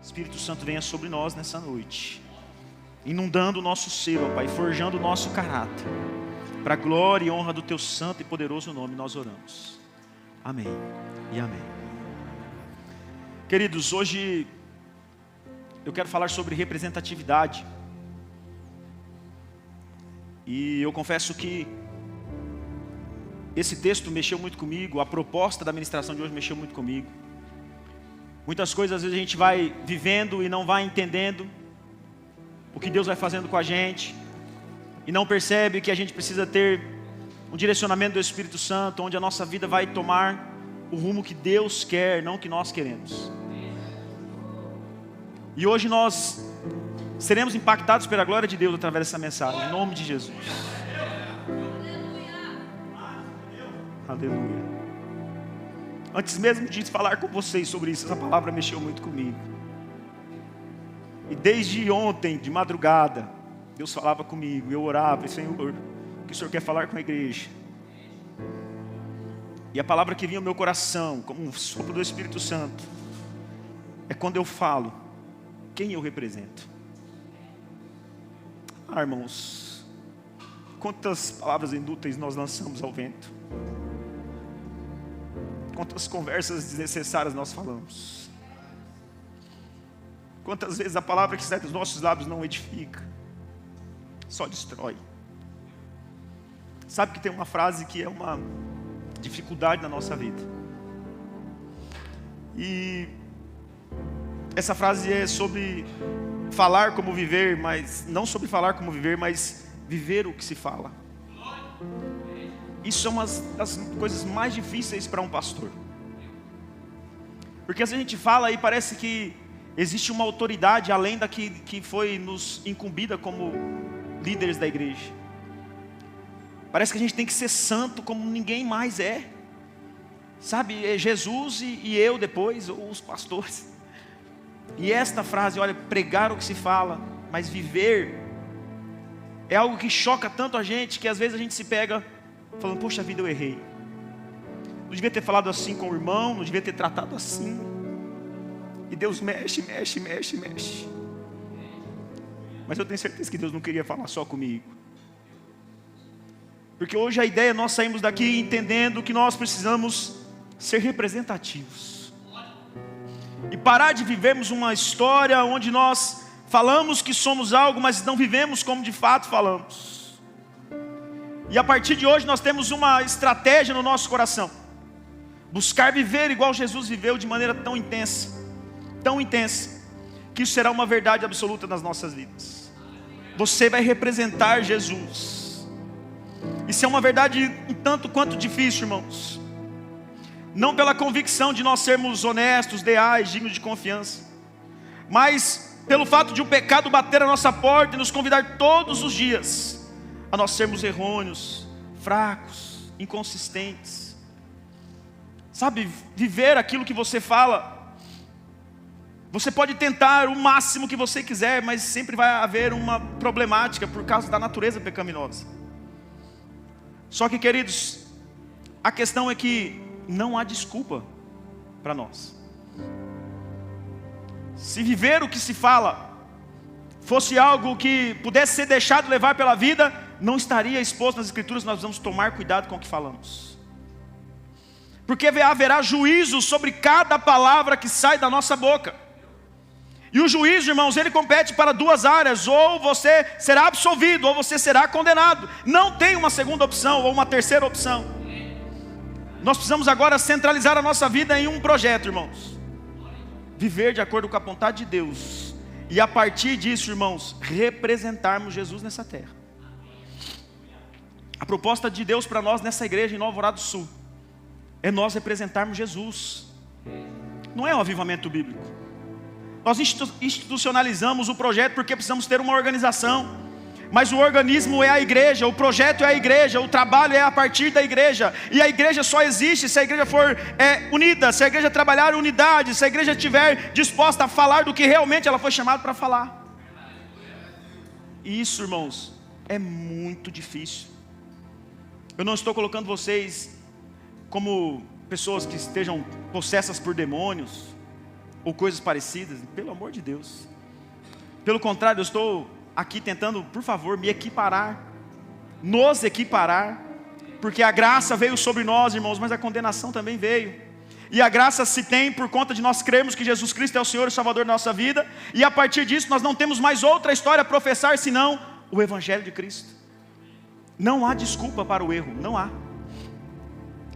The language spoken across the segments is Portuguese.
Espírito Santo, venha sobre nós nessa noite, inundando o nosso ser, ó Pai, forjando o nosso caráter. Para a glória e honra do Teu santo e poderoso nome nós oramos. Amém e amém. Queridos, hoje eu quero falar sobre representatividade. E eu confesso que esse texto mexeu muito comigo, a proposta da ministração de hoje mexeu muito comigo. Muitas coisas às vezes a gente vai vivendo e não vai entendendo o que Deus vai fazendo com a gente, e não percebe que a gente precisa ter um direcionamento do Espírito Santo, onde a nossa vida vai tomar o rumo que Deus quer, não o que nós queremos. E hoje nós seremos impactados pela glória de Deus através dessa mensagem, em nome de Jesus. Aleluia. Antes mesmo de falar com vocês sobre isso, essa palavra mexeu muito comigo. E desde ontem, de madrugada, Deus falava comigo, eu orava, Senhor, o que o Senhor quer falar com a igreja? E a palavra que vinha ao meu coração, como um sopro do Espírito Santo, é quando eu falo, quem eu represento? Irmãos, quantas palavras inúteis nós lançamos ao vento? Quantas conversas desnecessárias nós falamos? Quantas vezes a palavra que sai dos nossos lábios não edifica, só destrói? Sabe que tem uma frase que é uma dificuldade na nossa vida, e essa frase é sobre falar como viver, mas não sobre falar como viver, mas viver o que se fala. Isso é uma das coisas mais difíceis para um pastor, porque às vezes a gente fala e parece que existe uma autoridade além da que foi nos incumbida como líderes da igreja. Parece que a gente tem que ser santo como ninguém mais é, sabe, é Jesus e eu depois, ou os pastores. E esta frase, olha, pregar o que se fala, mas viver, é algo que choca tanto a gente, que às vezes a gente se pega falando, poxa vida, eu errei, não devia ter falado assim com o irmão, não devia ter tratado assim. E Deus mexe. Mas eu tenho certeza que Deus não queria falar só comigo, porque hoje a ideia, nós saímos daqui entendendo que nós precisamos ser representativos, e parar de vivermos uma história onde nós falamos que somos algo, mas não vivemos como de fato falamos. E a partir de hoje nós temos uma estratégia no nosso coração, buscar viver igual Jesus viveu, de maneira tão intensa, que isso será uma verdade absoluta nas nossas vidas. Você vai representar Jesus. Isso é uma verdade um tanto quanto difícil, irmãos. Não pela convicção de nós sermos honestos, leais, dignos de confiança, mas pelo fato de o pecado bater a nossa porta e nos convidar todos os dias a nós sermos errôneos, fracos, inconsistentes. Sabe, viver aquilo que você fala, você pode tentar o máximo que você quiser, mas sempre vai haver uma problemática por causa da natureza pecaminosa. Só que, queridos, a questão é que não há desculpa para nós. Se viver o que se fala fosse algo que pudesse ser deixado levar pela vida, não estaria exposto nas Escrituras. Nós vamos tomar cuidado com o que falamos, porque haverá juízo sobre cada palavra que sai da nossa boca. E o juízo, irmãos, ele compete para duas áreas: ou você será absolvido, ou você será condenado. Não tem uma segunda opção ou uma terceira opção. Nós precisamos agora centralizar a nossa vida em um projeto, irmãos: viver de acordo com a vontade de Deus, e a partir disso, irmãos, representarmos Jesus nessa terra. A proposta de Deus para nós nessa igreja em Nova Alvorada do Sul é nós representarmos Jesus. Não é um avivamento bíblico. Nós institucionalizamos o projeto porque precisamos ter uma organização, mas o organismo é a igreja, o projeto é a igreja, o trabalho é a partir da igreja. E a igreja só existe se a igreja for unida, se a igreja trabalhar em unidade, se a igreja estiver disposta a falar do que realmente ela foi chamada para falar. E isso, irmãos, é muito difícil. Eu não estou colocando vocês como pessoas que estejam possessas por demônios. ou coisas parecidas, pelo amor de Deus. Pelo contrário, eu estou aqui tentando, por favor, me equiparar, nos equiparar, porque a graça veio sobre nós, irmãos, mas a condenação também veio. E a graça se tem por conta de nós crermos que Jesus Cristo é o Senhor e Salvador da nossa vida, e a partir disso nós não temos mais outra história a professar senão o Evangelho de Cristo. Não há desculpa para o erro, não há.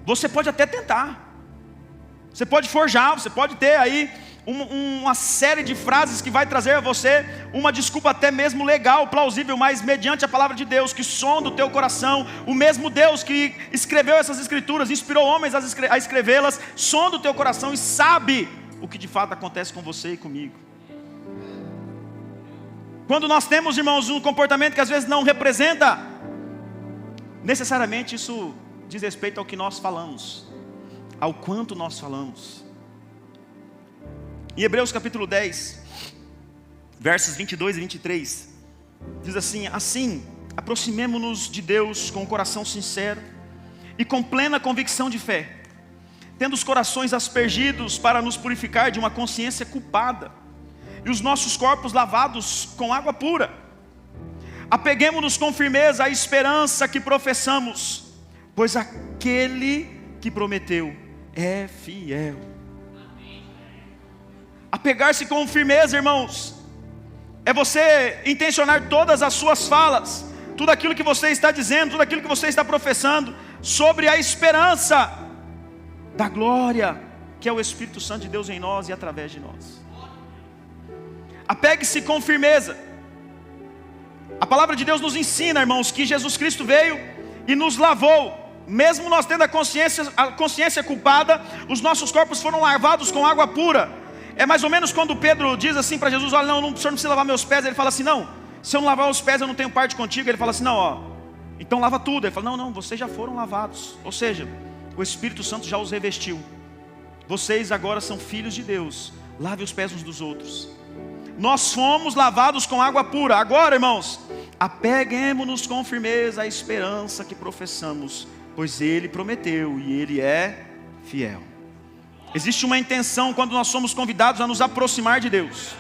Você pode até tentar, você pode forjar, você pode ter aí uma série de frases que vai trazer a você uma desculpa até mesmo legal, plausível, mas mediante a palavra de Deus, que sonda o teu coração, o mesmo Deus que escreveu essas escrituras, inspirou homens a escrevê-las, sonda o teu coração e sabe o que de fato acontece com você e comigo. Quando nós temos, irmãos, um comportamento que às vezes não representa, necessariamente isso diz respeito ao que nós falamos, ao quanto nós falamos. Em Hebreus capítulo 10, versos 22 e 23, diz assim: assim, aproximemo-nos de Deus com o coração sincero e com plena convicção de fé, tendo os corações aspergidos para nos purificar de uma consciência culpada, e os nossos corpos lavados com água pura. Apeguemo-nos com firmeza à esperança que professamos, pois aquele que prometeu é fiel. Apegar-se com firmeza, irmãos, é você intencionar todas as suas falas, tudo aquilo que você está dizendo, tudo aquilo que você está professando, sobre a esperança da glória, que é o Espírito Santo de Deus em nós e através de nós. Apegue-se com firmeza. A palavra de Deus nos ensina, irmãos, que Jesus Cristo veio e nos lavou. Mesmo nós tendo a consciência culpada, os nossos corpos foram lavados com água pura. É mais ou menos quando Pedro diz assim para Jesus: olha, o senhor não precisa lavar meus pés. Ele fala assim: não, se eu não lavar os pés eu não tenho parte contigo. Ele fala assim: não, ó, então lava tudo. Ele fala: não, vocês já foram lavados. Ou seja, o Espírito Santo já os revestiu. Vocês agora são filhos de Deus. Lave os pés uns dos outros. Nós fomos lavados com água pura. Agora, irmãos, apeguemo-nos com firmeza à esperança que professamos, pois Ele prometeu e Ele é fiel. Existe uma intenção quando nós somos convidados a nos aproximar de Deus.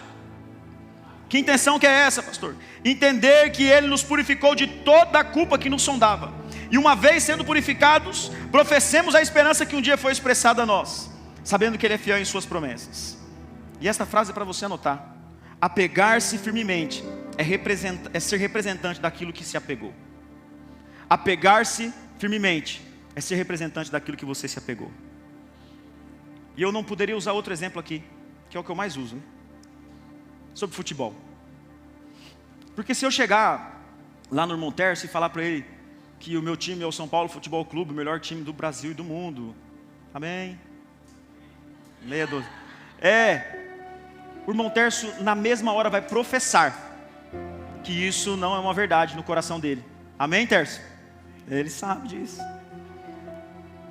Que intenção que é essa, pastor? Entender que Ele nos purificou de toda a culpa que nos sondava. E uma vez sendo purificados, professemos a esperança que um dia foi expressada a nós, sabendo que Ele é fiel em suas promessas. E esta frase é para você anotar. Apegar-se firmemente é ser representante daquilo que se apegou. Apegar-se firmemente é ser representante daquilo que você se apegou. E eu não poderia usar outro exemplo aqui, que é o que eu mais uso, né? Sobre futebol. Porque se eu chegar lá no Irmão Tércio e falar para ele que o meu time é o São Paulo Futebol Clube, o melhor time do Brasil e do mundo, amém? Medo. O Irmão Tércio na mesma hora vai professar que isso não é uma verdade no coração dele. Amém, Tércio? Ele sabe disso.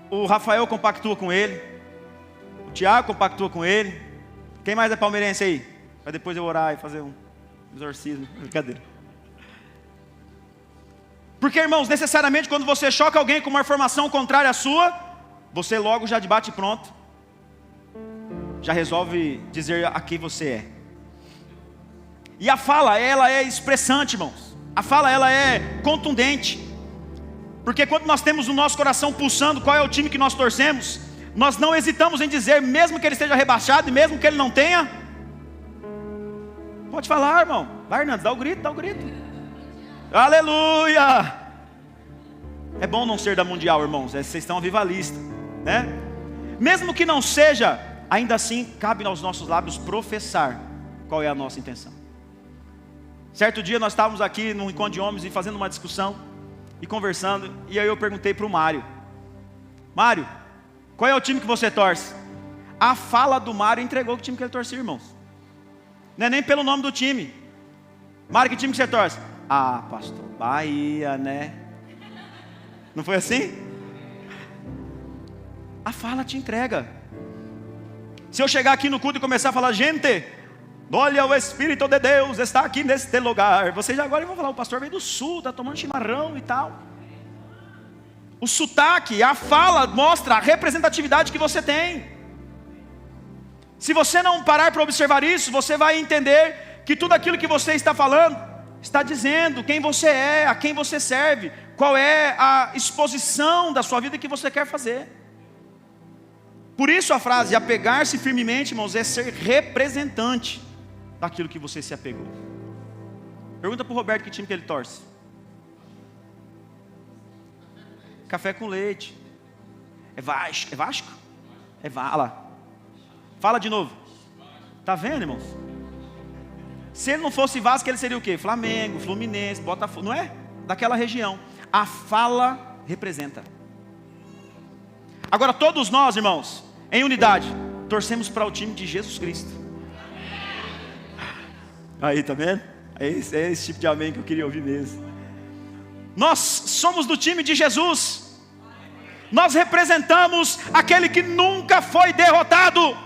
O Rafael compactua com ele. Tiago compactua com ele. Quem mais é palmeirense aí? Para depois eu orar e fazer um exorcismo. Brincadeira. Porque, irmãos, necessariamente quando você choca alguém com uma informação contrária à sua, você logo já de bate pronto já resolve dizer a quem você é. E a fala, ela é expressante, irmãos. A fala, ela é contundente. Porque quando nós temos o nosso coração pulsando qual é o time que nós torcemos, nós não hesitamos em dizer, mesmo que ele esteja rebaixado e mesmo que ele não tenha. Pode falar, irmão. Vai, Hernandes, dá o grito, dá o grito. Aleluia! É bom não ser da Mundial, irmãos. Vocês estão avivalistas, né? Mesmo que não seja, ainda assim cabe aos nossos lábios professar qual é a nossa intenção. Certo dia nós estávamos aqui num encontro de homens e fazendo uma discussão e conversando, e aí eu perguntei para o Mário: Mário, qual é o time que você torce? A fala do Mário entregou o time que ele torcia, irmãos. Não é nem pelo nome do time. Mário, que time que você torce? Ah, pastor, Bahia, né? Não foi assim? A fala te entrega. Se eu chegar aqui no culto e começar a falar: gente, olha, o Espírito de Deus está aqui neste lugar, vocês agora vão falar: o pastor veio do sul, está tomando chimarrão e tal. O sotaque, a fala mostra a representatividade que você tem. Se você não parar para observar isso, você vai entender que tudo aquilo que você está falando, está dizendo quem você é, a quem você serve, qual é a exposição da sua vida que você quer fazer. Por isso a frase, apegar-se firmemente, irmãos, é ser representante daquilo que você se apegou. Pergunta para o Roberto que time que ele torce. Café com leite. É Vasco? É Vasco? Olha lá. Fala de novo. Tá vendo, irmãos? Se ele não fosse Vasco, ele seria o quê? Flamengo, Fluminense, Botafogo, não é? Daquela região. A fala representa. Agora todos nós, irmãos, em unidade, torcemos para o time de Jesus Cristo. Aí, tá vendo? É esse tipo de amém que eu queria ouvir mesmo. Nós somos do time de Jesus. Nós representamos aquele que nunca foi derrotado.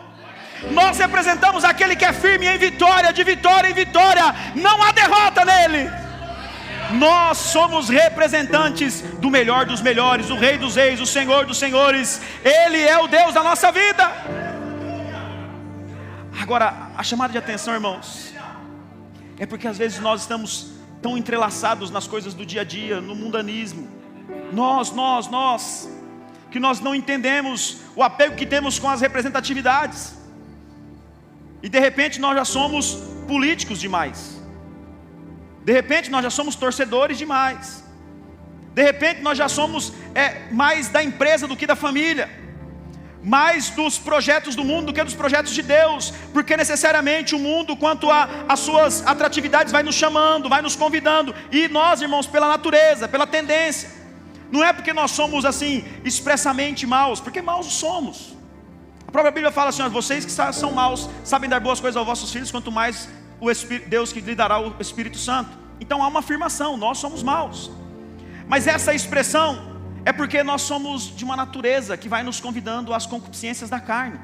Nós representamos aquele que é firme em vitória, de vitória em vitória. Não há derrota nele. Nós somos representantes do melhor dos melhores, o Rei dos Reis, o Senhor dos Senhores. Ele é o Deus da nossa vida. Agora, a chamada de atenção, irmãos, é porque às vezes nós estamos tão entrelaçados nas coisas do dia a dia, no mundanismo. Que nós não entendemos o apego que temos com as representatividades. E de repente nós já somos políticos demais. De repente nós já somos torcedores demais. De repente nós já somos mais da empresa do que da família. Mais dos projetos do mundo do que dos projetos de Deus. Porque necessariamente o mundo, quanto às suas atratividades, vai nos chamando, vai nos convidando. E nós, irmãos, pela natureza, pela tendência. Não é porque nós somos assim, expressamente maus, porque maus somos. A própria Bíblia fala assim, vocês que são maus, sabem dar boas coisas aos vossos filhos, quanto mais Deus que lhe dará o Espírito Santo. Então há uma afirmação, nós somos maus. Mas essa expressão é porque nós somos de uma natureza que vai nos convidando às concupiscências da carne.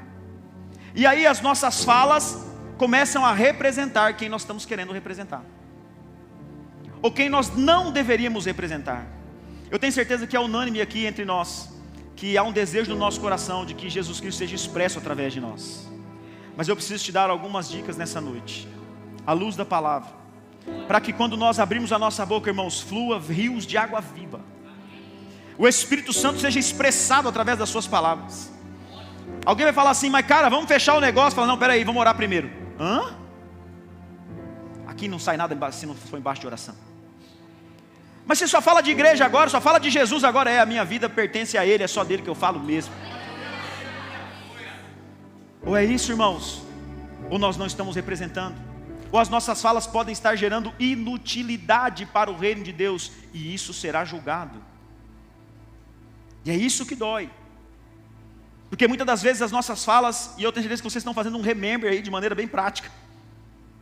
E aí as nossas falas começam a representar quem nós estamos querendo representar. Ou quem nós não deveríamos representar. Eu tenho certeza que é unânime aqui entre nós, que há um desejo no nosso coração de que Jesus Cristo seja expresso através de nós. Mas eu preciso te dar algumas dicas nessa noite, à luz da palavra, para que quando nós abrimos a nossa boca, irmãos, flua rios de água viva. O Espírito Santo seja expressado através das suas palavras. Alguém vai falar assim, mas cara, vamos fechar o negócio. Fala, não, peraí, vamos orar primeiro. Aqui não sai nada se não for embaixo de oração. Mas você só fala de igreja agora, só fala de Jesus agora. A minha vida pertence a Ele, é só dele que eu falo mesmo. Ou é isso, irmãos? Ou nós não estamos representando? Ou as nossas falas podem estar gerando inutilidade para o reino de Deus, e isso será julgado. E é isso que dói. Porque muitas das vezes as nossas falas, e eu tenho certeza que vocês estão fazendo um remember aí de maneira bem prática,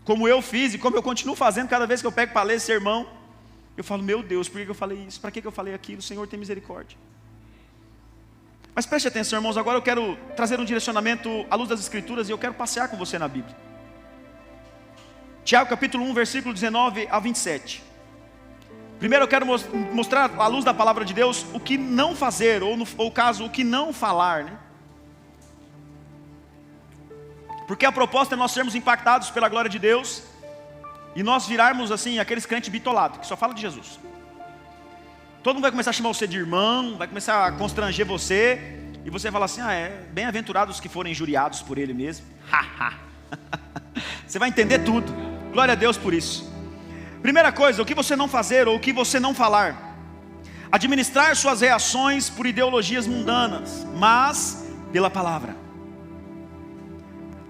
como eu fiz e como eu continuo fazendo cada vez que eu pego para ler esse sermão. Eu falo, meu Deus, por que eu falei isso? Para que eu falei aquilo? Senhor, tem misericórdia. Mas preste atenção, irmãos, agora eu quero trazer um direcionamento à luz das Escrituras, e eu quero passear com você na Bíblia. Tiago capítulo 1, versículo 19 a 27. Primeiro eu quero mostrar à luz da palavra de Deus o que não fazer, ou caso, o que não falar, né? Porque a proposta é nós sermos impactados pela glória de Deus, e nós virarmos assim, aqueles crentes bitolados, que só falam de Jesus. Todo mundo vai começar a chamar você de irmão, vai começar a constranger você, e você vai falar assim, bem-aventurados os que forem injuriados por Ele mesmo. Você vai entender tudo, glória a Deus por isso. Primeira coisa, o que você não fazer, ou o que você não falar. Administrar suas reações por ideologias mundanas, mas pela palavra.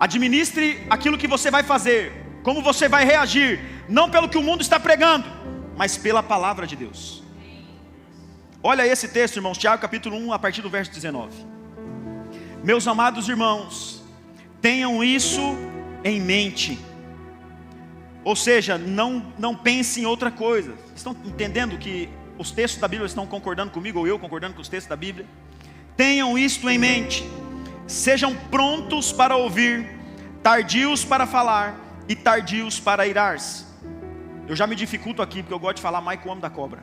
Administre aquilo que você vai fazer, como você vai reagir, não pelo que o mundo está pregando, mas pela palavra de Deus. Olha esse texto, irmãos, Tiago capítulo 1, a partir do verso 19. Meus amados irmãos, tenham isso em mente. Ou seja, não pense em outra coisa. Estão entendendo que os textos da Bíblia estão concordando comigo, ou eu concordando com os textos da Bíblia? Tenham isto em mente. Sejam prontos para ouvir, tardios para falar e tardios para irar-se. Eu já me dificulto aqui, porque eu gosto de falar mais que o homem da cobra.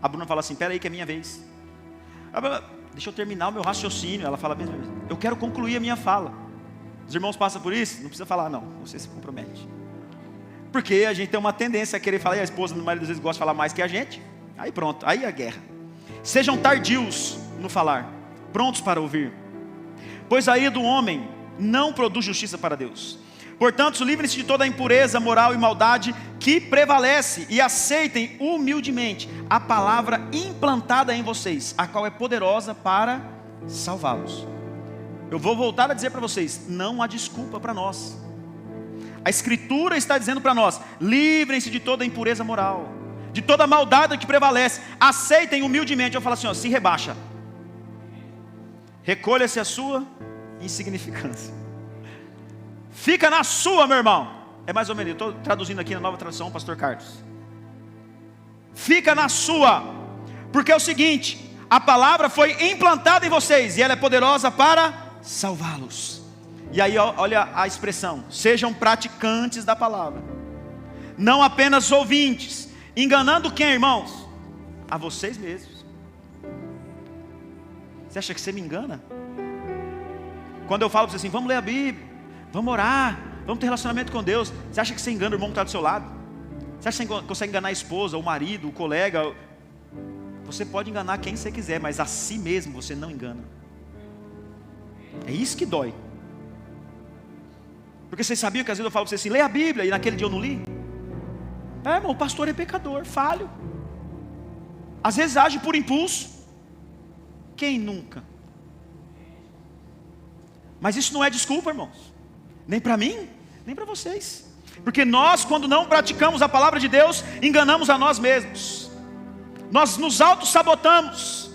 A Bruna fala assim, peraí que é minha vez. Deixa eu terminar o meu raciocínio. Ela fala, eu quero concluir a minha fala. Os irmãos passam por isso? Não precisa falar não, você se compromete. Porque a gente tem uma tendência a querer falar, e a esposa, na maioria das vezes, gosta de falar mais que a gente. Aí pronto, aí a guerra. Sejam tardios no falar, prontos para ouvir, pois a ira do homem não produz justiça para Deus. Portanto, livrem-se de toda a impureza moral e maldade que prevalece, e aceitem humildemente a palavra implantada em vocês, a qual é poderosa para salvá-los. Eu vou voltar a dizer para vocês, não há desculpa para nós. A Escritura está dizendo para nós, livrem-se de toda a impureza moral, de toda a maldade que prevalece, aceitem humildemente. Eu falo assim, ó, se rebaixa, recolha-se a sua insignificância, fica na sua, meu irmão. É mais ou menos, eu estou traduzindo aqui na Nova Tradução, pastor Carlos. Fica na sua, porque é o seguinte, a palavra foi implantada em vocês, e ela é poderosa para salvá-los. E aí olha a expressão, sejam praticantes da palavra, não apenas ouvintes, enganando quem, irmãos? A vocês mesmos. Você acha que você me engana? Quando eu falo para você assim, vamos ler a Bíblia, vamos orar, vamos ter relacionamento com Deus, você acha que você engana o irmão que está do seu lado? Você acha que você consegue enganar a esposa, o marido, o colega? Você pode enganar quem você quiser, mas a si mesmo você não engana. É isso que dói. Porque vocês sabiam que às vezes eu falo para você assim, leia a Bíblia, e naquele dia eu não li? Irmão, o pastor é pecador, falho. Às vezes age por impulso. Quem nunca? Mas isso não é desculpa, irmãos. Nem para mim, nem para vocês. Porque nós, quando não praticamos a palavra de Deus, enganamos a nós mesmos. Nós nos auto-sabotamos.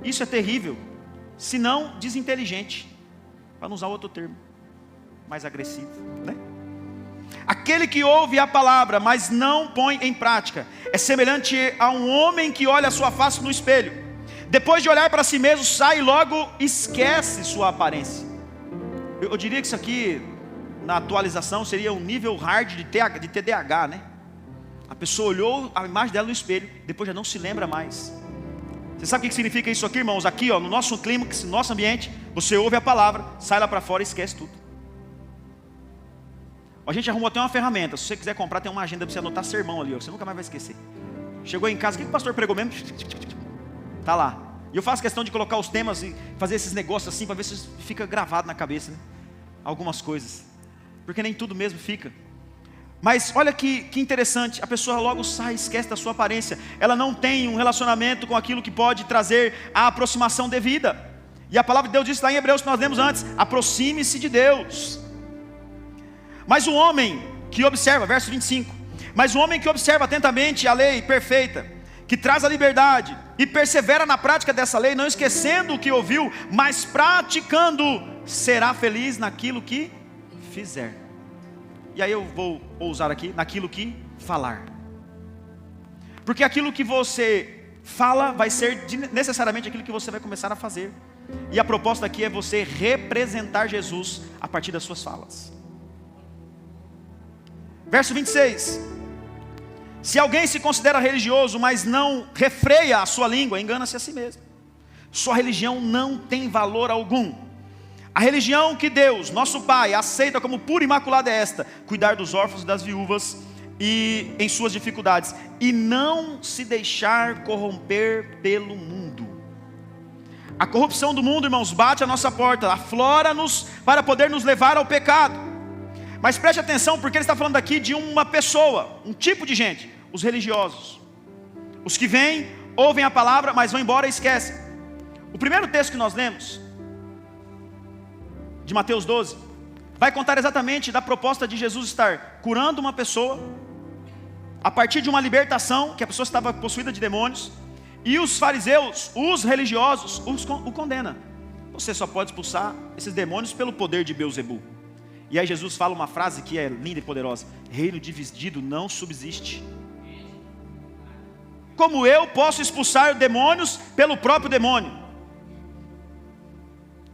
Isso é terrível. Se não, desinteligente. Para não usar outro termo mais agressivo, né? Aquele que ouve a palavra, mas não põe em prática, é semelhante a um homem que olha a sua face no espelho. Depois de olhar para si mesmo, sai e logo esquece sua aparência. Eu diria que isso aqui, na atualização, seria um nível hard de TDAH, né? A pessoa olhou a imagem dela no espelho, depois já não se lembra mais. Você sabe o que significa isso aqui, irmãos? Aqui, ó, no nosso clímax, no nosso ambiente, você ouve a palavra, sai lá para fora e esquece tudo. A gente arrumou até uma ferramenta. Se você quiser comprar, tem uma agenda para você anotar sermão ali, ó, você nunca mais vai esquecer. Chegou em casa, o que o pastor pregou mesmo? Tá lá. E eu faço questão de colocar os temas e fazer esses negócios assim, para ver se fica gravado na cabeça, né? Algumas coisas, porque nem tudo mesmo fica. Mas olha que interessante, a pessoa logo sai, esquece da sua aparência. Ela não tem um relacionamento com aquilo que pode trazer a aproximação devida. E a palavra de Deus diz lá em Hebreus, que nós lemos antes, aproxime-se de Deus. Mas o homem que observa, verso 25, mas o homem que observa atentamente a lei perfeita, que traz a liberdade, e persevera na prática dessa lei, não esquecendo o que ouviu, mas praticando, será feliz naquilo que fizer. E aí eu vou ousar aqui, naquilo que falar. Porque aquilo que você fala vai ser necessariamente aquilo que você vai começar a fazer. E a proposta aqui é você representar Jesus a partir das suas falas. Verso 26. Se alguém se considera religioso, mas não refreia a sua língua, engana-se a si mesmo. Sua religião não tem valor algum. A religião que Deus, nosso Pai, aceita como pura e imaculada é esta: cuidar dos órfãos e das viúvas e em suas dificuldades, e não se deixar corromper pelo mundo. A corrupção do mundo, irmãos, bate à nossa porta, aflora-nos para poder nos levar ao pecado. Mas preste atenção, porque ele está falando aqui de uma pessoa, um tipo de gente, os religiosos, os que vêm, ouvem a palavra, mas vão embora e esquecem. O primeiro texto que nós lemos, de Mateus 12, vai contar exatamente da proposta de Jesus estar curando uma pessoa, a partir de uma libertação, que a pessoa estava possuída de demônios, e os fariseus, os religiosos, o condenam. Você só pode expulsar esses demônios pelo poder de Beelzebul. E aí Jesus fala uma frase que é linda e poderosa: reino dividido não subsiste. Como eu posso expulsar demônios pelo próprio demônio?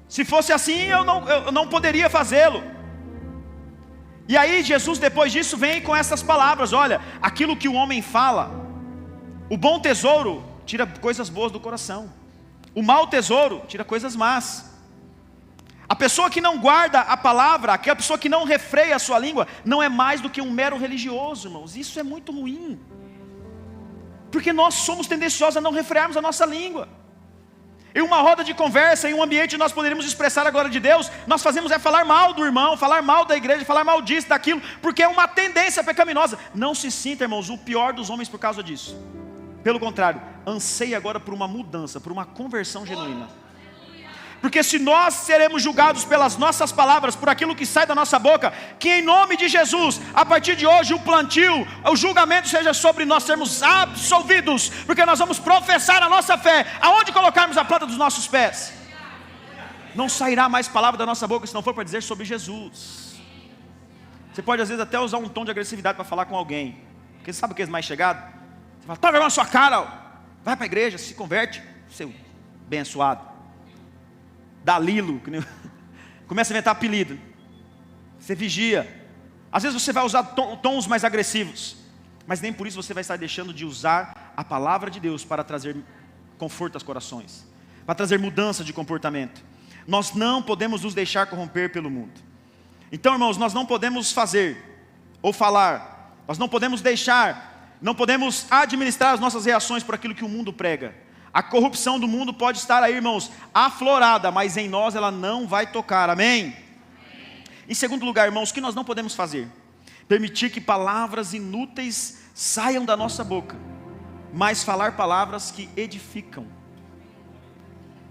Se fosse assim, eu não poderia fazê-lo. E aí Jesus, depois disso, vem com essas palavras: olha, aquilo que o homem fala, o bom tesouro tira coisas boas do coração, o mau tesouro tira coisas más. A pessoa que não guarda a palavra, aquela pessoa que não refreia a sua língua, não é mais do que um mero religioso, irmãos. Isso é muito ruim. Porque nós somos tendenciosos a não refrearmos a nossa língua. Em uma roda de conversa, em um ambiente onde nós poderíamos expressar a glória de Deus, nós fazemos é falar mal do irmão, falar mal da igreja, falar mal disso, daquilo, porque é uma tendência pecaminosa. Não se sinta, irmãos, o pior dos homens por causa disso. Pelo contrário, anseie agora por uma mudança, por uma conversão genuína. Porque se nós seremos julgados pelas nossas palavras, por aquilo que sai da nossa boca, que em nome de Jesus, a partir de hoje o plantio, o julgamento seja sobre nós sermos absolvidos, porque nós vamos professar a nossa fé, aonde colocarmos a planta dos nossos pés. Não sairá mais palavra da nossa boca se não for para dizer sobre Jesus. Você pode às vezes até usar um tom de agressividade para falar com alguém, porque sabe o que é mais chegado? Você fala, toma vergonha na sua cara, vai para a igreja, se converte, seu abençoado. Dalilo, começa a inventar apelido. Você vigia. Às vezes você vai usar tons mais agressivos, mas nem por isso você vai estar deixando de usar a palavra de Deus para trazer conforto aos corações, para trazer mudança de comportamento. Nós não podemos nos deixar corromper pelo mundo. Então, irmãos, nós não podemos fazer ou falar, nós não podemos deixar, não podemos administrar as nossas reações por aquilo que o mundo prega. A corrupção do mundo pode estar aí, irmãos, aflorada, mas em nós ela não vai tocar, amém? Em segundo lugar, irmãos, o que nós não podemos fazer? Permitir que palavras inúteis saiam da nossa boca, mas falar palavras que edificam.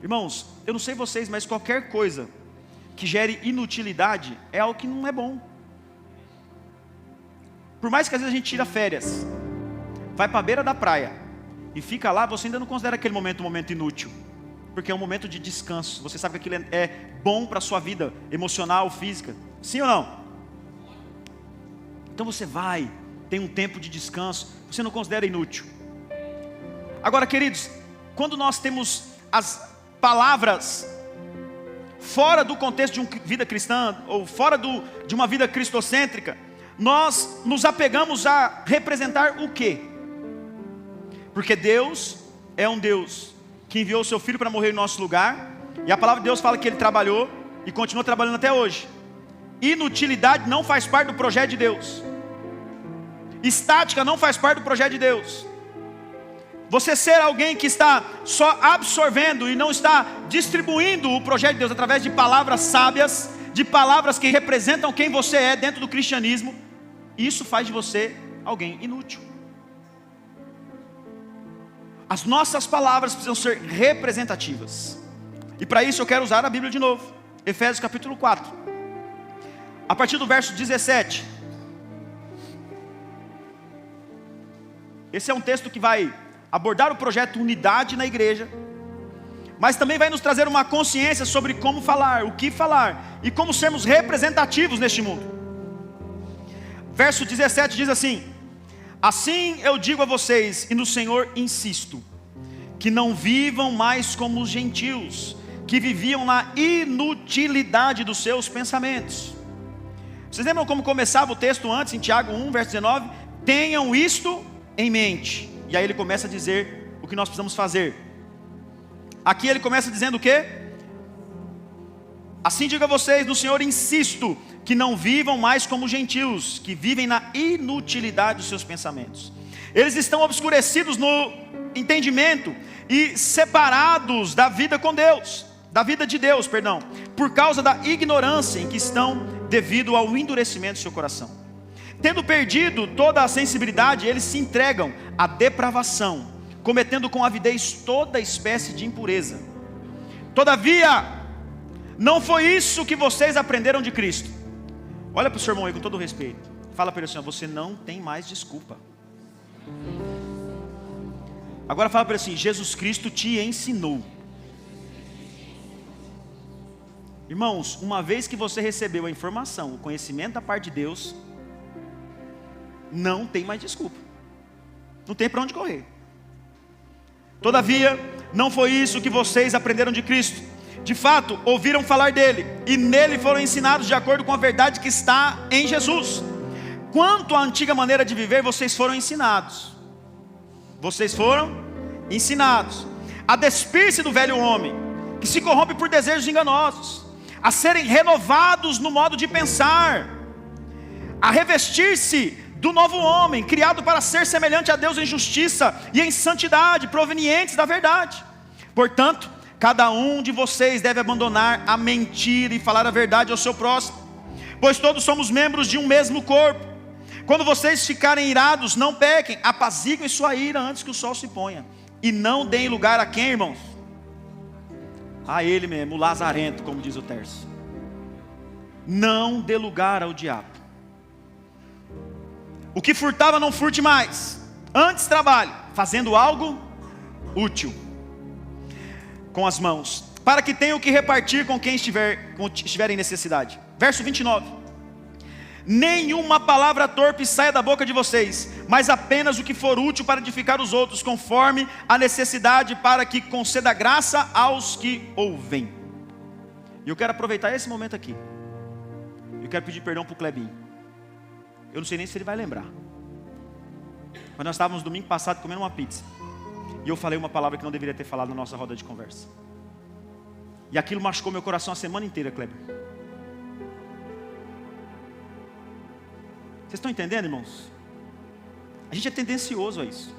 Irmãos, eu não sei vocês, mas qualquer coisa que gere inutilidade é algo que não é bom. Por mais que às vezes a gente tira férias, vai para a beira da praia, e fica lá, você ainda não considera aquele momento um momento inútil, porque é um momento de descanso. Você sabe que aquilo é bom para a sua vida emocional, física. Sim ou não? Então você vai, tem um tempo de descanso, você não considera inútil. Agora, queridos, quando nós temos as palavras fora do contexto de uma vida cristã, ou fora de uma vida cristocêntrica, nós nos apegamos a representar o quê? Porque Deus é um Deus que enviou o seu Filho para morrer em nosso lugar, e a palavra de Deus fala que Ele trabalhou e continua trabalhando até hoje. Inutilidade não faz parte do projeto de Deus. Estática não faz parte do projeto de Deus. Você ser alguém que está só absorvendo e não está distribuindo o projeto de Deus através de palavras sábias, de palavras que representam quem você é dentro do cristianismo, isso faz de você alguém inútil. As nossas palavras precisam ser representativas. E para isso eu quero usar a Bíblia de novo. Efésios capítulo 4. A partir do verso 17. Esse é um texto que vai abordar o projeto Unidade na igreja, mas também vai nos trazer uma consciência sobre como falar, o que falar e como sermos representativos neste mundo. Verso 17 diz assim: assim eu digo a vocês, e no Senhor insisto, que não vivam mais como os gentios, que viviam na inutilidade dos seus pensamentos. Vocês lembram como começava o texto antes, em Tiago 1, verso 19? Tenham isto em mente. E aí ele começa a dizer o que nós precisamos fazer. Aqui ele começa dizendo o quê? Assim digo a vocês, no Senhor insisto, que não vivam mais como gentios, que vivem na inutilidade dos seus pensamentos. Eles estão obscurecidos no entendimento e separados da vida com Deus, da vida de Deus, perdão, por causa da ignorância em que estão devido ao endurecimento do seu coração. Tendo perdido toda a sensibilidade, eles se entregam à depravação, cometendo com avidez toda espécie de impureza. Todavia, não foi isso que vocês aprenderam de Cristo. Olha para o seu irmão aí com todo o respeito. Fala para ele assim: você não tem mais desculpa. Agora fala para ele assim: Jesus Cristo te ensinou. Irmãos, uma vez que você recebeu a informação, o conhecimento da parte de Deus, não tem mais desculpa. Não tem para onde correr. Todavia, não foi isso que vocês aprenderam de Cristo. De fato, ouviram falar dele, e nele foram ensinados de acordo com a verdade que está em Jesus. Quanto à antiga maneira de viver, vocês foram ensinados. Vocês foram ensinados a despir-se do velho homem, que se corrompe por desejos enganosos, a serem renovados no modo de pensar, a revestir-se do novo homem, criado para ser semelhante a Deus em justiça e em santidade, provenientes da verdade. Portanto, cada um de vocês deve abandonar a mentira e falar a verdade ao seu próximo, pois todos somos membros de um mesmo corpo. Quando vocês ficarem irados, não pequem, apaziguem sua ira antes que o sol se ponha, e não deem lugar a quem, irmãos? A ele mesmo, o lazarento, como diz o Terço. Não dê lugar ao diabo. O que furtava, não furte mais. Antes trabalhe, fazendo algo útil com as mãos, para que tenha o que repartir com quem estiver em necessidade. Verso 29. Nenhuma palavra torpe saia da boca de vocês, mas apenas o que for útil para edificar os outros, conforme a necessidade, para que conceda graça aos que ouvem. E eu quero aproveitar esse momento aqui. Eu quero pedir perdão para o Clebinho. Eu não sei nem se ele vai lembrar, mas nós estávamos domingo passado comendo uma pizza, e eu falei uma palavra que não deveria ter falado na nossa roda de conversa, e aquilo machucou meu coração a semana inteira, Kleber. Vocês estão entendendo, irmãos? A gente é tendencioso a isso.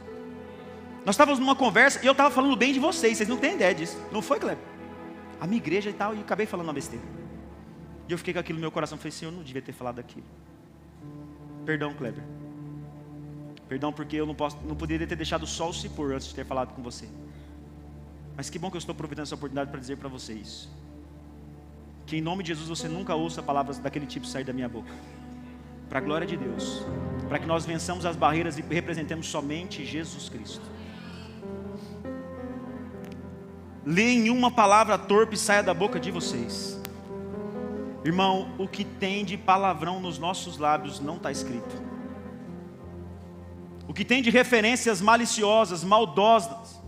Nós estávamos numa conversa e eu estava falando bem de vocês não têm ideia disso. Não foi, Kleber? A minha igreja e tal, e acabei falando uma besteira. E eu fiquei com aquilo no meu coração, falei, Senhor, eu não devia ter falado aquilo. Perdão, Kleber. Perdão porque eu não poderia ter deixado o sol se pôr antes de ter falado com você. Mas que bom que eu estou aproveitando essa oportunidade para dizer para vocês que em nome de Jesus você nunca ouça palavras daquele tipo sair da minha boca. Para a glória de Deus, para que nós vençamos as barreiras e representemos somente Jesus Cristo. Nenhuma palavra torpe saia da boca de vocês. Irmão, o que tem de palavrão nos nossos lábios não está escrito. O que tem de referências maliciosas, maldosas,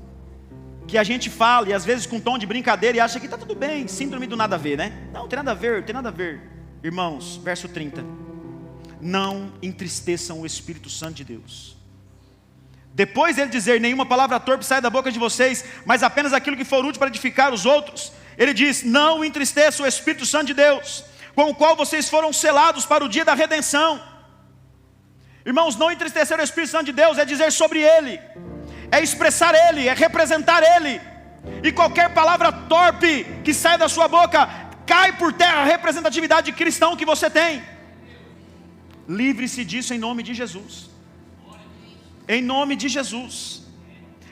que a gente fala e às vezes com um tom de brincadeira e acha que está tudo bem, síndrome do nada a ver, né? Não, tem nada a ver, tem nada a ver. Irmãos, verso 30. Não entristeçam o Espírito Santo de Deus. Depois ele dizer, nenhuma palavra torpe sai da boca de vocês, mas apenas aquilo que for útil para edificar os outros. Ele diz, não entristeçam o Espírito Santo de Deus, com o qual vocês foram selados para o dia da redenção. Irmãos, não entristecer o Espírito Santo de Deus é dizer sobre Ele, é expressar Ele, é representar Ele. E qualquer palavra torpe que sai da sua boca, cai por terra a representatividade de cristão que você tem. Livre-se disso em nome de Jesus. Em nome de Jesus.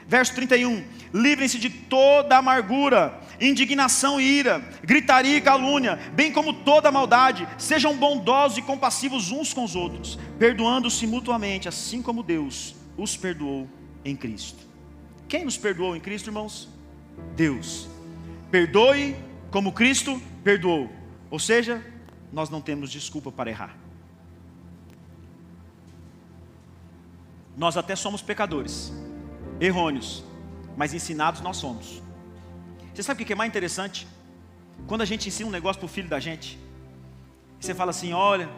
Verso 31. Livrem-se de toda amargura, indignação e ira, gritaria e calúnia, bem como toda maldade. Sejam bondosos e compassivos uns com os outros, perdoando-se mutuamente, assim como Deus os perdoou em Cristo. Quem nos perdoou em Cristo, irmãos? Deus. Perdoe como Cristo perdoou. Ou seja, nós não temos desculpa para errar. Nós até somos pecadores, errôneos, mas ensinados nós somos. Você sabe o que é mais interessante? Quando a gente ensina um negócio para o filho da gente, você fala assim, olha,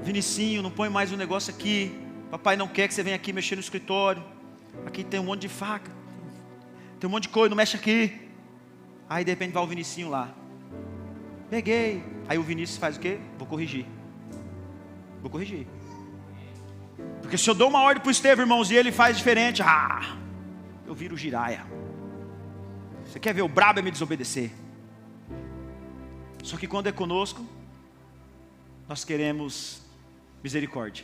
Vinicinho, não põe mais um negócio aqui, papai não quer que você venha aqui mexer no escritório, aqui tem um monte de faca, tem um monte de coisa, não mexe aqui. Aí de repente vai o Vinicinho lá, peguei, aí o Vinícius faz o quê? Vou corrigir. Porque se eu dou uma ordem para o Estevão, irmãos, e ele faz diferente, eu viro giraia. Você quer ver o brabo é me desobedecer. Só que quando é conosco, nós queremos misericórdia.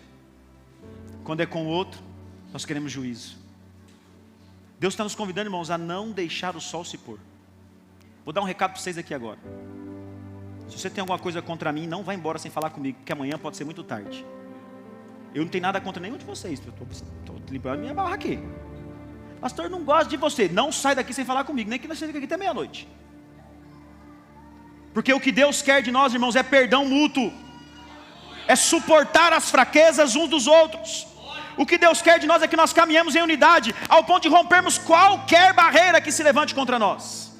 Quando é com o outro, nós queremos juízo. Deus está nos convidando, irmãos, a não deixar o sol se pôr. Vou dar um recado para vocês aqui agora. Se você tem alguma coisa contra mim, não vá embora sem falar comigo, porque amanhã pode ser muito tarde. Eu não tenho nada contra nenhum de vocês. Eu estou limpando minha barra aqui. Pastor, não gosto de você. Não sai daqui sem falar comigo. Nem que nós fique aqui até meia-noite. Porque o que Deus quer de nós, irmãos, é perdão mútuo. É suportar as fraquezas uns dos outros. O que Deus quer de nós é que nós caminhemos em unidade, ao ponto de rompermos qualquer barreira que se levante contra nós.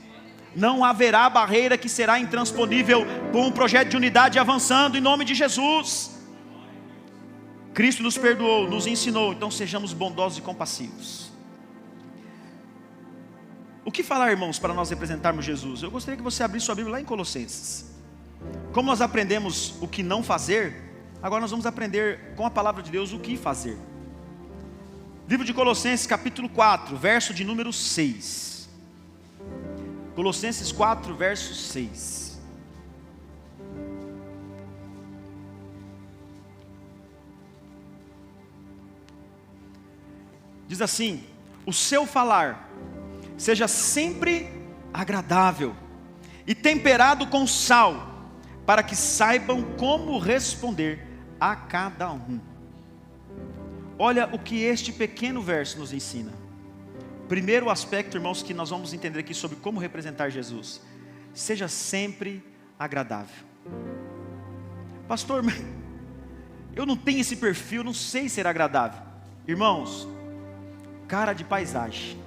Não haverá barreira que será intransponível com um projeto de unidade avançando em nome de Jesus. Cristo nos perdoou, nos ensinou, então sejamos bondosos e compassivos. O que falar, irmãos, para nós representarmos Jesus? Eu gostaria que você abrisse sua Bíblia lá em Colossenses. como nós aprendemos o que não fazer, agora nós vamos aprender com a palavra de Deus o que fazer. Livro de Colossenses capítulo 4, verso de número 6. Colossenses 4, verso 6. Diz assim: o seu falar seja sempre agradável e temperado com sal, para que saibam como responder a cada um. Olha o que este pequeno verso nos ensina. Primeiro aspecto, irmãos, que nós vamos entender aqui sobre como representar Jesus: seja sempre agradável. Pastor, eu não tenho esse perfil, não sei ser agradável. Irmãos, cara de paisagem.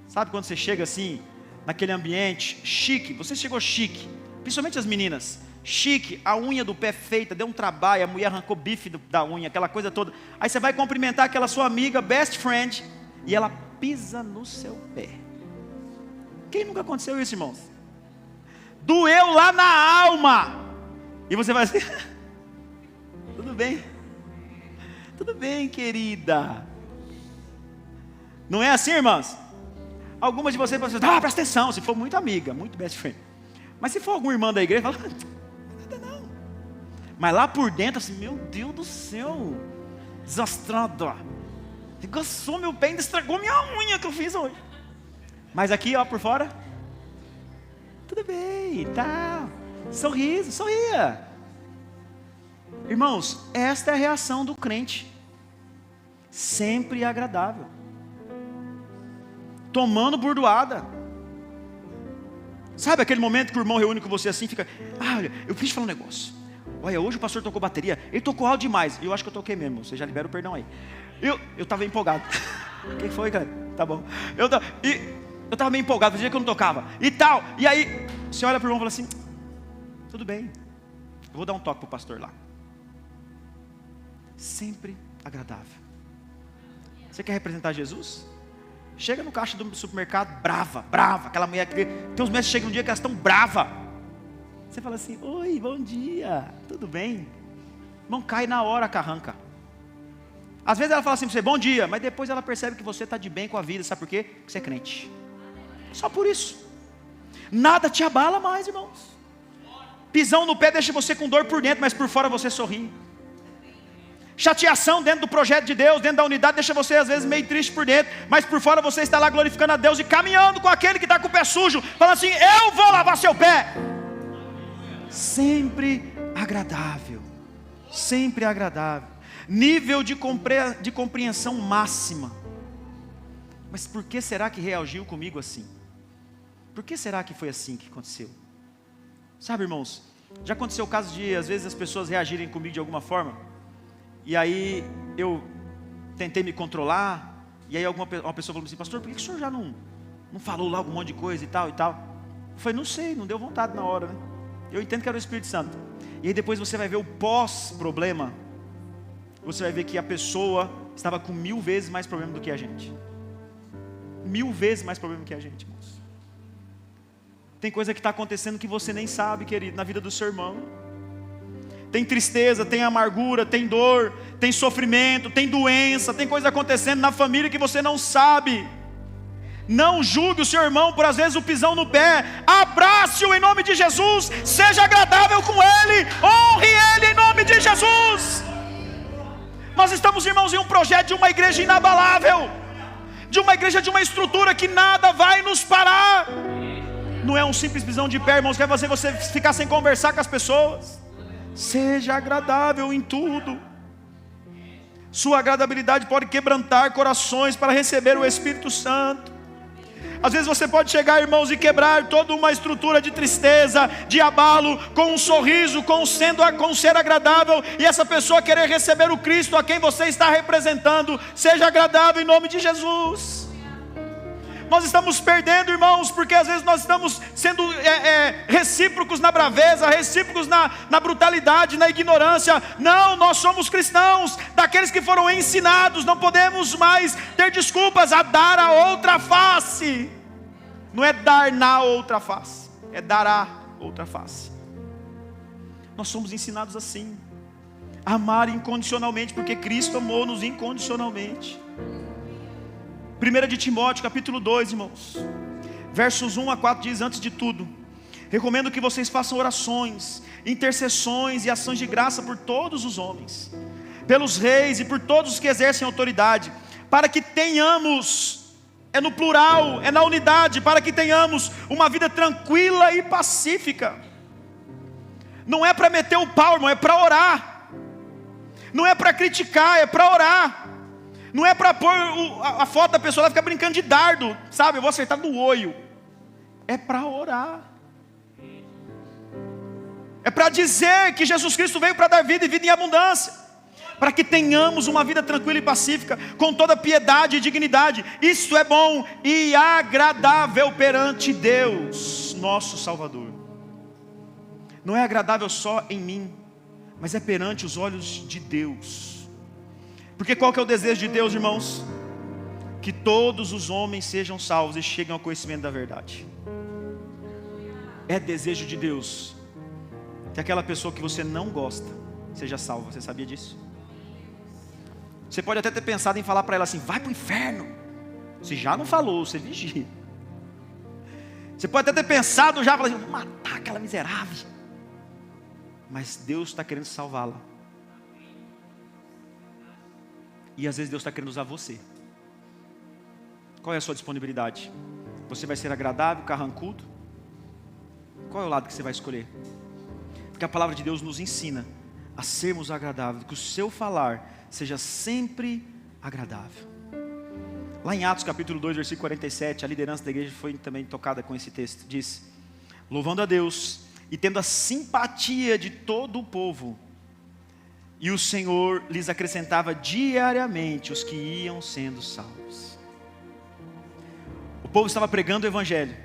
Sabe quando você chega assim, naquele ambiente chique, você chegou chique, principalmente as meninas, chique, a unha do pé feita, deu um trabalho, a mulher arrancou bife da unha, aquela coisa toda. Aí você vai cumprimentar aquela sua amiga, best friend, e ela pisa no seu pé. Quem nunca aconteceu isso, irmãos? Doeu lá na alma. E você vai assim, tudo bem? Tudo bem, querida. Não é assim, irmãs? Algumas de vocês podem dizer, presta atenção, se for muito amiga, muito best friend. Mas se for alguma irmã da igreja, fala, nada não. Mas lá por dentro, assim, meu Deus do céu, desastrada. Gastou meu pé, ainda estragou minha unha que eu fiz hoje. Mas aqui, ó, por fora, tudo bem, tá. Sorriso, sorria. Irmãos, esta é a reação do crente. Sempre agradável. Tomando burdoada. Sabe aquele momento que o irmão reúne com você assim, fica, olha, eu preciso falar um negócio. Olha, hoje o pastor tocou bateria, ele tocou alto demais. Eu acho que eu toquei mesmo, você já libera o perdão aí. Eu estava empolgado. O que foi, cara? Tá bom. Eu estava meio empolgado, fazia que eu não tocava. E tal, e aí, você olha para o irmão e fala assim, tudo bem, eu vou dar um toque para o pastor lá. Sempre agradável. Você quer representar Jesus? Chega no caixa do supermercado, brava, aquela mulher que tem uns meses que chegam um dia que elas estão bravas. Você fala assim, oi, bom dia, tudo bem? Não cai na hora a carranca. Às vezes ela fala assim para você, bom dia, mas depois ela percebe que você está de bem com a vida, sabe por quê? Porque você é crente. Só por isso. Nada te abala mais, irmãos. Pisão no pé deixa você com dor por dentro, mas por fora você sorri. Chateação dentro do projeto de Deus, dentro da unidade, deixa você às vezes meio triste por dentro, mas por fora você está lá glorificando a Deus e caminhando com aquele que está com o pé sujo, falando assim, eu vou lavar seu pé. Sempre agradável. Sempre agradável. Nível de compreensão máxima. Mas por que será que reagiu comigo assim? Por que será que foi assim que aconteceu? Sabe, irmãos, já aconteceu o caso de às vezes as pessoas reagirem comigo de alguma forma, e aí eu tentei me controlar, e aí uma pessoa falou assim, pastor, por que o senhor já não falou lá algum monte de coisa e tal e tal? Eu falei, não sei, não deu vontade na hora, né? Eu entendo que era o Espírito Santo. E aí depois você vai ver o pós-problema, você vai ver que a pessoa estava com 1000 vezes mais problema do que a gente. 1000 vezes mais problema do que a gente, irmãos. Tem coisa que está acontecendo que você nem sabe, querido, na vida do seu irmão. Tem tristeza, tem amargura, tem dor, tem sofrimento, tem doença, tem coisa acontecendo na família que você não sabe. Não julgue o seu irmão por às vezes o pisão no pé. Abrace-o em nome de Jesus. Seja agradável com ele. Honre ele em nome de Jesus. Nós estamos, irmãos, em um projeto de uma igreja inabalável, de uma igreja, de uma estrutura que nada vai nos parar. Não é um simples pisão de pé, irmãos, que vai fazer você ficar sem conversar com as pessoas. Seja agradável em tudo. Sua agradabilidade pode quebrantar corações para receber o Espírito Santo. Às vezes você pode chegar, irmãos, e quebrar toda uma estrutura de tristeza, de abalo, com um sorriso, com um ser agradável, e essa pessoa querer receber o Cristo a quem você está representando. Seja agradável em nome de Jesus. Nós estamos perdendo, irmãos, porque às vezes nós estamos sendo recíprocos na braveza, recíprocos na brutalidade, na ignorância. Não, nós somos cristãos, daqueles que foram ensinados. Não podemos mais ter desculpas a dar a outra face. Não é dar na outra face, dará outra face. Nós somos ensinados assim, a amar incondicionalmente, porque Cristo amou-nos incondicionalmente. 1 de Timóteo, capítulo 2, irmãos, versos 1 a 4 diz: antes de tudo, recomendo que vocês façam orações, intercessões e ações de graça por todos os homens, pelos reis e por todos os que exercem autoridade, para que tenhamos, é no plural, é na unidade, para que tenhamos uma vida tranquila e pacífica. Não é para meter o pau, irmão, é para orar. Não é para criticar, é para orar. Não é para pôr a foto da pessoa lá e ficar brincando de dardo, sabe? Eu vou acertar no olho. É para orar. É para dizer que Jesus Cristo veio para dar vida e vida em abundância, para que tenhamos uma vida tranquila e pacífica, com toda piedade e dignidade. Isso é bom e agradável perante Deus, nosso Salvador. Não é agradável só em mim, mas é perante os olhos de Deus. Porque qual que é o desejo de Deus, irmãos? Que todos os homens sejam salvos e cheguem ao conhecimento da verdade. É desejo de Deus que aquela pessoa que você não gosta seja salva. Você sabia disso? Você pode até ter pensado em falar para ela assim: vai para o inferno. Se já não falou, você vigia. Você pode até ter pensado já, falar assim: vou matar aquela miserável. Mas Deus está querendo salvá-la. E às vezes Deus está querendo usar você. Qual é a sua disponibilidade? Você vai ser agradável, carrancudo? Qual é o lado que você vai escolher? Porque a palavra de Deus nos ensina a sermos agradáveis, que o seu falar seja sempre agradável. Lá em Atos capítulo 2, versículo 47, a liderança da igreja foi também tocada com esse texto. Diz: louvando a Deus e tendo a simpatia de todo o povo, e o Senhor lhes acrescentava diariamente os que iam sendo salvos. O povo estava pregando o evangelho,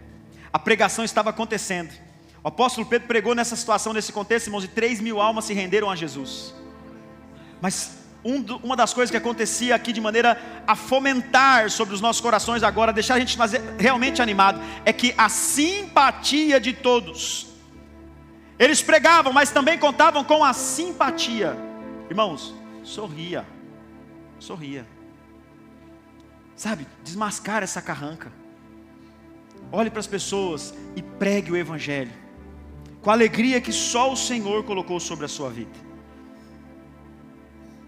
a pregação estava acontecendo. O apóstolo Pedro pregou nessa situação, nesse contexto, irmãos, e 3.000 almas se renderam a Jesus. Mas uma das coisas que acontecia aqui de maneira a fomentar sobre os nossos corações agora, deixar a gente realmente animado, é que a simpatia de todos, eles pregavam, mas também contavam com a simpatia. Irmãos, sorria. Sabe, desmascar essa carranca. Olhe para as pessoas e pregue o evangelho, com a alegria que só o Senhor colocou sobre a sua vida.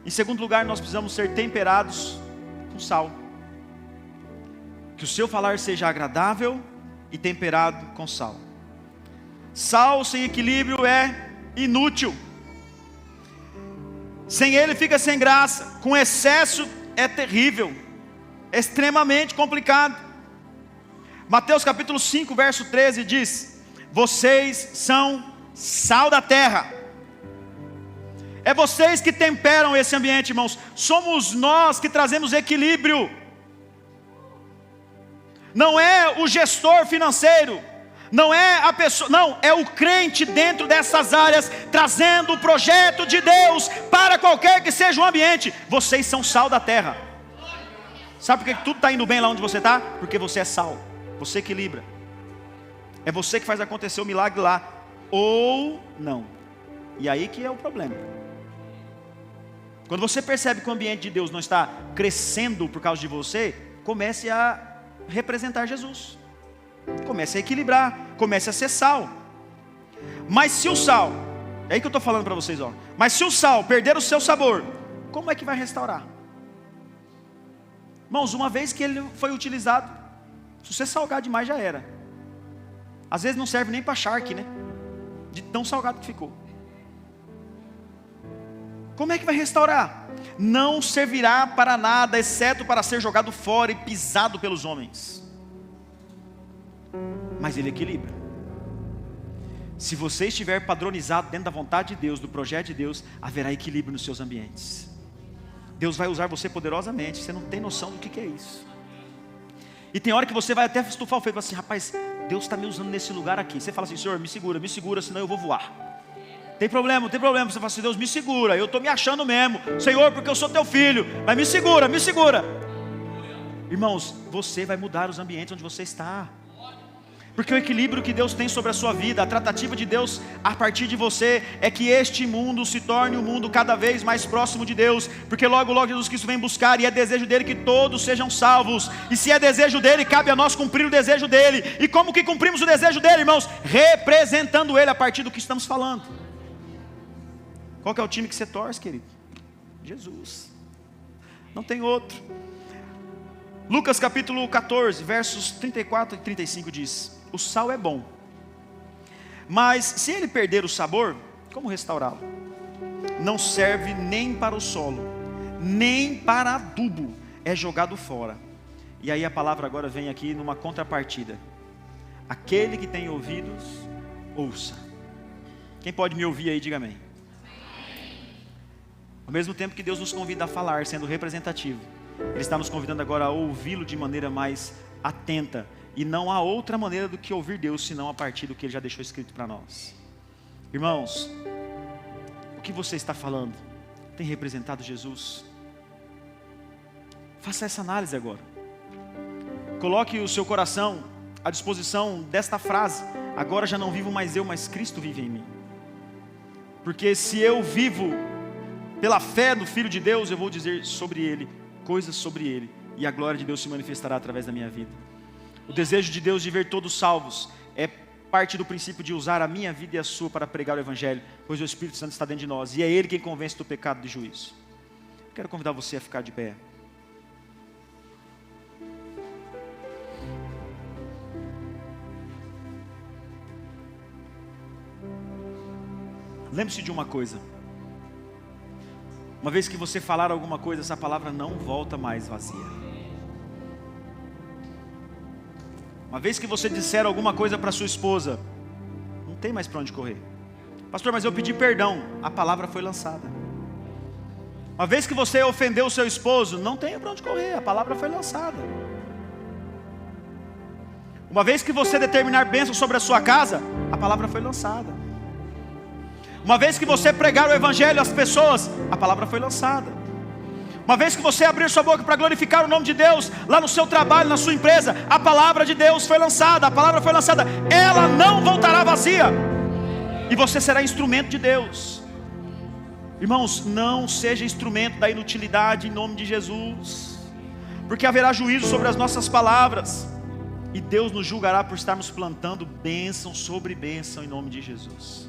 Em segundo lugar, nós precisamos ser temperados com sal. Que o seu falar seja agradável e temperado com sal. Sal sem equilíbrio é inútil. Sem ele fica sem graça. Com excesso é terrível. É extremamente complicado. Mateus capítulo 5, verso 13 diz: vocês são sal da terra. É vocês que temperam esse ambiente, irmãos. Somos nós que trazemos equilíbrio. Não é o gestor financeiro, não é a pessoa, não, é o crente dentro dessas áreas, trazendo o projeto de Deus para qualquer que seja o ambiente. Vocês são sal da terra. Sabe por que tudo está indo bem lá onde você está? Porque você é sal, você equilibra. É você que faz acontecer o milagre lá, ou não. E aí que é o problema. Quando você percebe que o ambiente de Deus não está crescendo por causa de você, comece a representar Jesus. Comece a equilibrar, comece a ser sal. Mas se o sal, é aí que eu estou falando para vocês, ó. Mas se o sal perder o seu sabor, como é que vai restaurar? Irmãos, uma vez que ele foi utilizado, se você salgar demais já era. Às vezes não serve nem para charque, né? De tão salgado que ficou. Como é que vai restaurar? Não servirá para nada, exceto para ser jogado fora e pisado pelos homens. Mas ele equilibra. Se você estiver padronizado dentro da vontade de Deus, do projeto de Deus, haverá equilíbrio nos seus ambientes. Deus vai usar você poderosamente. Você não tem noção do que é isso. E tem hora que você vai até estufar o peito e fala assim: rapaz, Deus está me usando nesse lugar aqui. Você fala assim: Senhor, me segura, senão eu vou voar. Tem problema. Você fala assim: Deus, me segura, eu estou me achando mesmo, Senhor, porque eu sou teu filho, mas me segura. Irmãos, você vai mudar os ambientes onde você está. Porque o equilíbrio que Deus tem sobre a sua vida, a tratativa de Deus a partir de você, é que este mundo se torne um mundo cada vez mais próximo de Deus. Porque logo, logo Jesus Cristo vem buscar, e é desejo dele que todos sejam salvos. E se é desejo dele, cabe a nós cumprir o desejo dele. E como que cumprimos o desejo dele, irmãos? Representando ele a partir do que estamos falando. Qual que é o time que você torce, querido? Jesus. Não tem outro. Lucas capítulo 14, versos 34 e 35 diz: o sal é bom, mas se ele perder o sabor, como restaurá-lo? Não serve nem para o solo, nem para adubo, é jogado fora. E aí a palavra agora vem aqui numa contrapartida: aquele que tem ouvidos, ouça. Quem pode me ouvir aí, diga amém. Ao mesmo tempo que Deus nos convida a falar, sendo representativo, Ele está nos convidando agora a ouvi-lo de maneira mais atenta. E não há outra maneira do que ouvir Deus, senão a partir do que Ele já deixou escrito para nós. Irmãos, o que você está falando tem representado Jesus? Faça essa análise agora. Coloque o seu coração à disposição desta frase: agora já não vivo mais eu, mas Cristo vive em mim. Porque se eu vivo pela fé no Filho de Deus, eu vou dizer sobre Ele, coisas sobre Ele, e a glória de Deus se manifestará através da minha vida. O desejo de Deus de ver todos salvos é parte do princípio de usar a minha vida e a sua para pregar o Evangelho, pois o Espírito Santo está dentro de nós, e é Ele quem convence do pecado e do juízo. Quero convidar você a ficar de pé. Lembre-se de uma coisa: uma vez que você falar alguma coisa, essa palavra não volta mais vazia. Uma vez que você disser alguma coisa para sua esposa, não tem mais para onde correr. Pastor, mas eu pedi perdão, a palavra foi lançada. Uma vez que você ofendeu o seu esposo, não tem para onde correr, a palavra foi lançada. Uma vez que você determinar bênção sobre a sua casa, a palavra foi lançada. Uma vez que você pregar o Evangelho às pessoas, a palavra foi lançada. Uma vez que você abrir sua boca para glorificar o nome de Deus, lá no seu trabalho, na sua empresa, a palavra de Deus foi lançada, a palavra foi lançada, ela não voltará vazia, e você será instrumento de Deus. Irmãos, não seja instrumento da inutilidade em nome de Jesus, porque haverá juízo sobre as nossas palavras, e Deus nos julgará por estarmos plantando bênção sobre bênção em nome de Jesus.